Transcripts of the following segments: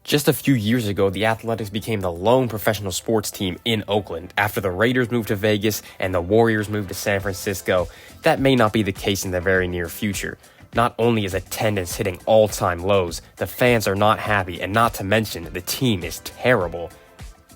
Just a few years ago, the Athletics became the lone professional sports team in Oakland after the Raiders moved to Vegas and the Warriors moved to San Francisco. That may not be the case in the very near future. Not only is attendance hitting all-time lows, the fans are not happy, and not to mention, the team is terrible.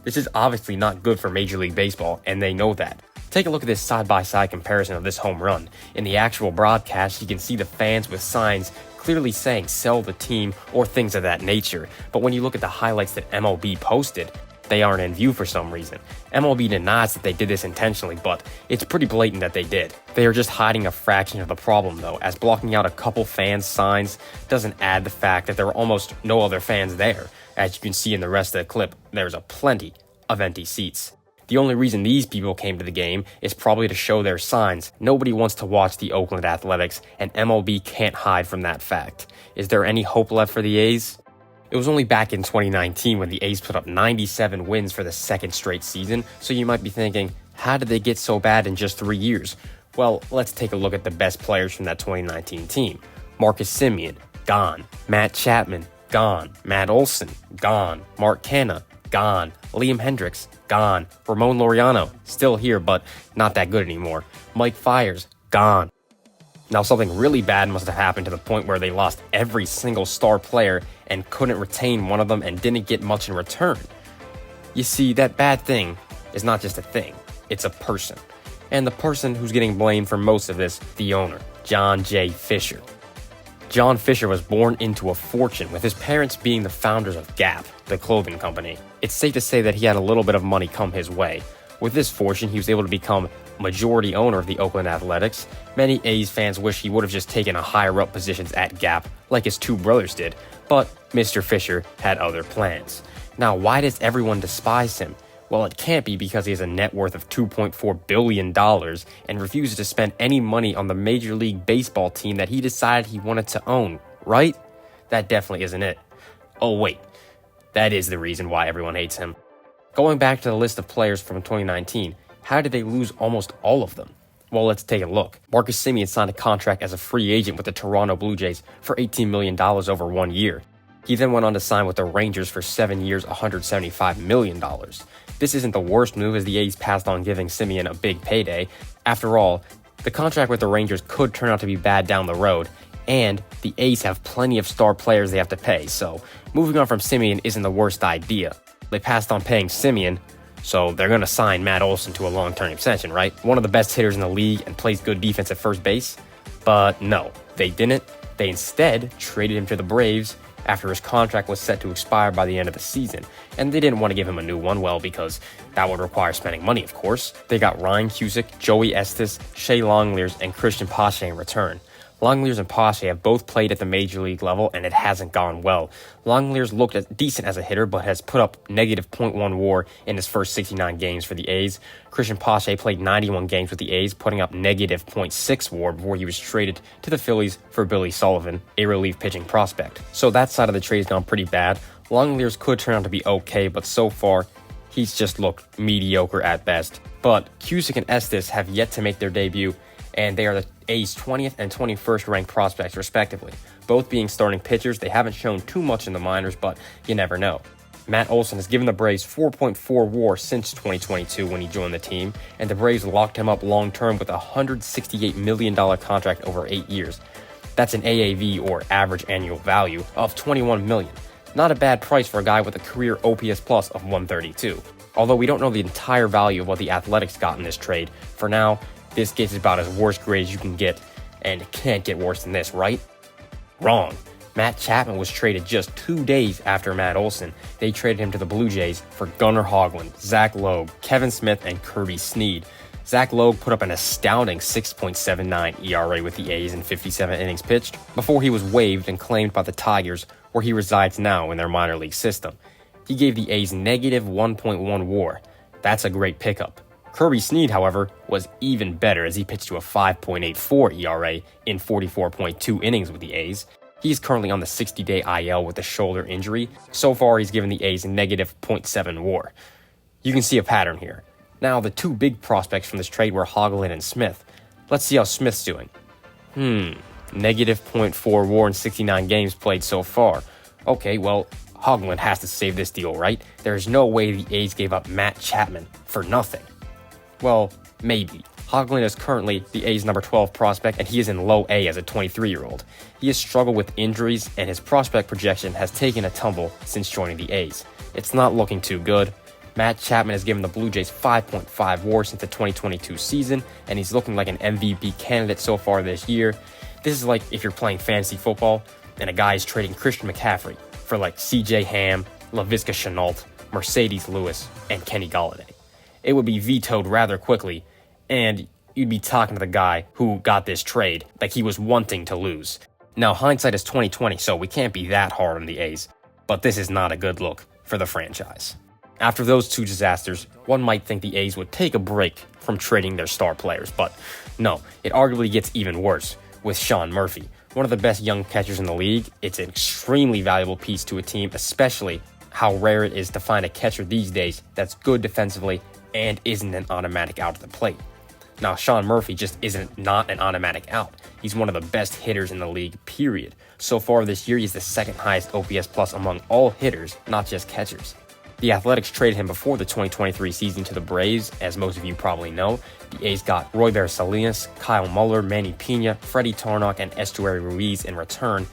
This is obviously not good for Major League Baseball, and they know that. Take a look at this side-by-side comparison of this home run. In the actual broadcast, you can see the fans with signs clearly saying sell the team or things of that nature. But when you look at the highlights that MLB posted, they aren't in view for some reason. MLB denies that they did this intentionally, but it's pretty blatant that they did. They are just hiding a fraction of the problem though, as blocking out a couple fans' signs doesn't add the fact that there were almost no other fans there. As you can see in the rest of the clip, there's a plenty of empty seats. The only reason these people came to the game is probably to show their signs. Nobody wants to watch the Oakland Athletics, and MLB can't hide from that fact. Is there any hope left for the A's? It was only back in 2019 when the A's put up 97 wins for the second straight season, so you might be thinking, how did they get so bad in just 3 years? Well, let's take a look at the best players from that 2019 team. Marcus Semien, gone. Matt Chapman, gone. Matt Olson, gone. Mark Canha, gone. Liam Hendricks, gone. Ramon Laureano, still here, but not that good anymore. Mike Fiers, gone. Now, something really bad must have happened to the point where they lost every single star player and couldn't retain one of them and didn't get much in return. You see, that bad thing is not just a thing, it's a person. And the person who's getting blamed for most of this, the owner, John J. Fisher. John Fisher was born into a fortune, with his parents being the founders of Gap, the clothing company. It's safe to say that he had a little bit of money come his way. With this fortune, he was able to become majority owner of the Oakland Athletics. Many A's fans wish he would have just taken a higher-up positions at Gap, like his two brothers did, but Mr. Fisher had other plans. Now, why does everyone despise him? Well, it can't be because he has a net worth of $2.4 billion and refuses to spend any money on the Major League Baseball team that he decided he wanted to own, right? That definitely isn't it. Oh wait, that is the reason why everyone hates him. Going back to the list of players from 2019, how did they lose almost all of them? Well, let's take a look. Marcus Semien signed a contract as a free agent with the Toronto Blue Jays for $18 million over 1 year. He then went on to sign with the Rangers for 7 years, $175 million. This isn't the worst move, as the A's passed on giving Semien a big payday. After all, the contract with the Rangers could turn out to be bad down the road, and the A's have plenty of star players they have to pay, so moving on from Semien isn't the worst idea. They passed on paying Semien, so they're going to sign Matt Olson to a long-term extension, right? One of the best hitters in the league and plays good defense at first base. But no, they didn't. They instead traded him to the Braves after his contract was set to expire by the end of the season. And they didn't want to give him a new one, well, because that would require spending money, of course. They got Ryan Cusick, Joey Estes, Shea Longliers, and Christian Pache in return. Longliers and Pache have both played at the major league level, and it hasn't gone well. Longliers looked decent as a hitter, but has put up negative .1 WAR in his first 69 games for the A's. Christian Pache played 91 games with the A's, putting up negative .6 WAR before he was traded to the Phillies for Billy Sullivan, a relief pitching prospect. So that side of the trade's gone pretty bad. Longliers could turn out to be okay, but so far, he's just looked mediocre at best. But Cusick and Estes have yet to make their debut, and they are the A's 20th and 21st ranked prospects respectively. Both being starting pitchers, they haven't shown too much in the minors, but you never know. Matt Olson has given the Braves 4.4 WAR since 2022 when he joined the team, and the Braves locked him up long-term with a $168 million contract over 8 years. That's an AAV, or average annual value, of $21 million. Not a bad price for a guy with a career OPS plus of 132. Although we don't know the entire value of what the Athletics got in this trade, for now, this gets about as worst grade as you can get, and it can't get worse than this, right? Wrong. Matt Chapman was traded just 2 days after Matt Olson. They traded him to the Blue Jays for Gunnar Hoglund, Zach Logue, Kevin Smith, and Kirby Snead. Zach Logue put up an astounding 6.79 ERA with the A's in 57 innings pitched before he was waived and claimed by the Tigers, where he resides now in their minor league system. He gave the A's negative 1.1 WAR. That's a great pickup. Kirby Snead, however, was even better as he pitched to a 5.84 ERA in 44.2 innings with the A's. He's currently on the 60-day IL with a shoulder injury. So far, he's given the A's negative .7 WAR. You can see a pattern here. Now, the two big prospects from this trade were Hoglund and Smith. Let's see how Smith's doing. Negative .4 WAR in 69 games played so far. Okay, well, Hoagland has to save this deal, right? There's no way the A's gave up Matt Chapman for nothing. Well, maybe. Hoagland is currently the A's number 12 prospect, and he is in low A as a 23-year-old. He has struggled with injuries, and his prospect projection has taken a tumble since joining the A's. It's not looking too good. Matt Chapman has given the Blue Jays 5.5 WAR since the 2022 season, and he's looking like an MVP candidate so far this year. This is like if you're playing fantasy football, and a guy is trading Christian McCaffrey for like C.J. Ham, Laviska Shenault, Mercedes Lewis, and Kenny Golladay. It would be vetoed rather quickly, and you'd be talking to the guy who got this trade like he was wanting to lose. Now, hindsight is 2020, so we can't be that hard on the A's, but this is not a good look for the franchise. After those two disasters, one might think the A's would take a break from trading their star players, but no, it arguably gets even worse with Sean Murphy. One of the best young catchers in the league, it's an extremely valuable piece to a team, especially how rare it is to find a catcher these days that's good defensively and isn't an automatic out at the plate. Now, Sean Murphy just isn't not an automatic out. He's one of the best hitters in the league, period. So far this year, he's the second highest OPS plus among all hitters, not just catchers. The Athletics traded him before the 2023 season to the Braves. As most of you probably know, the A's got Royber Salinas, Kyle Muller, Manny Pena, Freddie Tarnok, and Estuary Ruiz in return.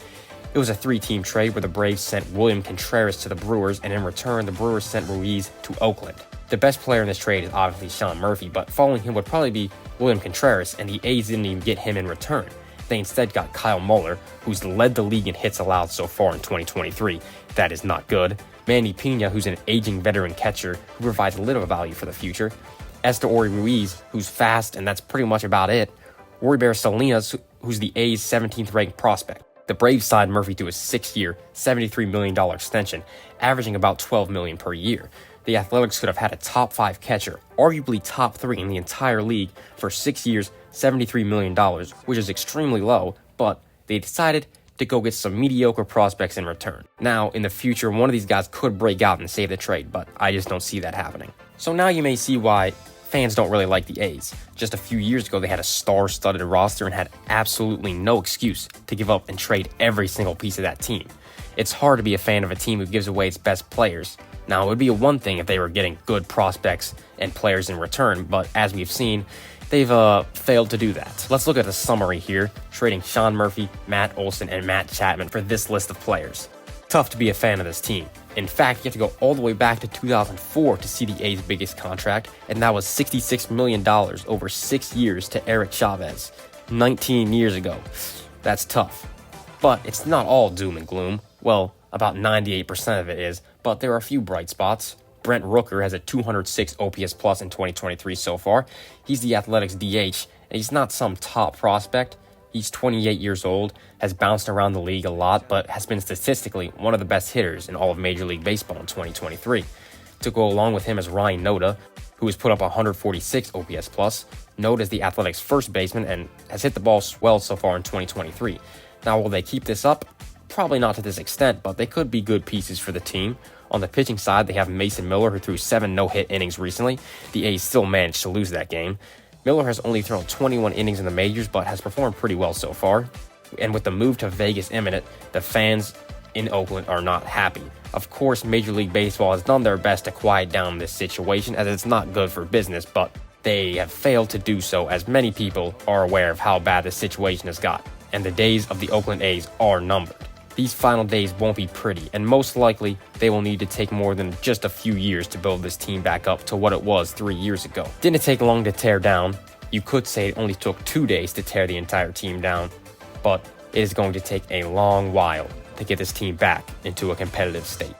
It was a three-team trade where the Braves sent William Contreras to the Brewers, and in return, the Brewers sent Ruiz to Oakland. The best player in this trade is obviously Sean Murphy, but following him would probably be William Contreras, and the A's didn't even get him in return. They instead got Kyle Muller, who's led the league in hits allowed so far in 2023. That is not good. Manny Pena, who's an aging veteran catcher who provides a little value for the future. Estuary Ruiz, who's fast, and that's pretty much about it. Royber Salinas, who's the A's 17th ranked prospect. The Braves signed Murphy to a 6-year, $73 million extension, averaging about $12 million per year. The Athletics could have had a top 5 catcher, arguably top 3 in the entire league, for 6 years, $73 million, which is extremely low, but they decided to go get some mediocre prospects in return. Now, in the future, one of these guys could break out and save the trade, but I just don't see that happening. So now you may see why fans don't really like the A's. Just a few years ago, they had a star-studded roster and had absolutely no excuse to give up and trade every single piece of that team. It's hard to be a fan of a team who gives away its best players. Now, it would be a one thing if they were getting good prospects and players in return, but as we've seen, they've failed to do that. Let's look at the summary here, trading Sean Murphy, Matt Olson, and Matt Chapman for this list of players. Tough to be a fan of this team. In fact, you have to go all the way back to 2004 to see the A's biggest contract, and that was $66 million over 6 years to Eric Chavez, 19 years ago. That's tough. But it's not all doom and gloom. Well, about 98% of it is, but there are a few bright spots. Brent Rooker has a 206 OPS plus in 2023 so far. He's the Athletics DH, and he's not some top prospect. He's 28 years old, has bounced around the league a lot, but has been statistically one of the best hitters in all of Major League Baseball in 2023. To go along with him is Ryan Noda, who has put up 146 OPS plus. Noda is the Athletics' first baseman and has hit the ball well so far in 2023. Now, will they keep this up? Probably not to this extent, but they could be good pieces for the team. On the pitching side, they have Mason Miller, who threw 7 no-hit innings recently. The A's still managed to lose that game. Miller has only thrown 21 innings in the majors, but has performed pretty well so far. And with the move to Vegas imminent, the fans in Oakland are not happy. Of course, Major League Baseball has done their best to quiet down this situation, as it's not good for business, but they have failed to do so, as many people are aware of how bad the situation has got, and the days of the Oakland A's are numbered. These final days won't be pretty, and most likely, they will need to take more than just a few years to build this team back up to what it was 3 years ago. Didn't take long to tear down. You could say it only took 2 days to tear the entire team down, but it is going to take a long while to get this team back into a competitive state.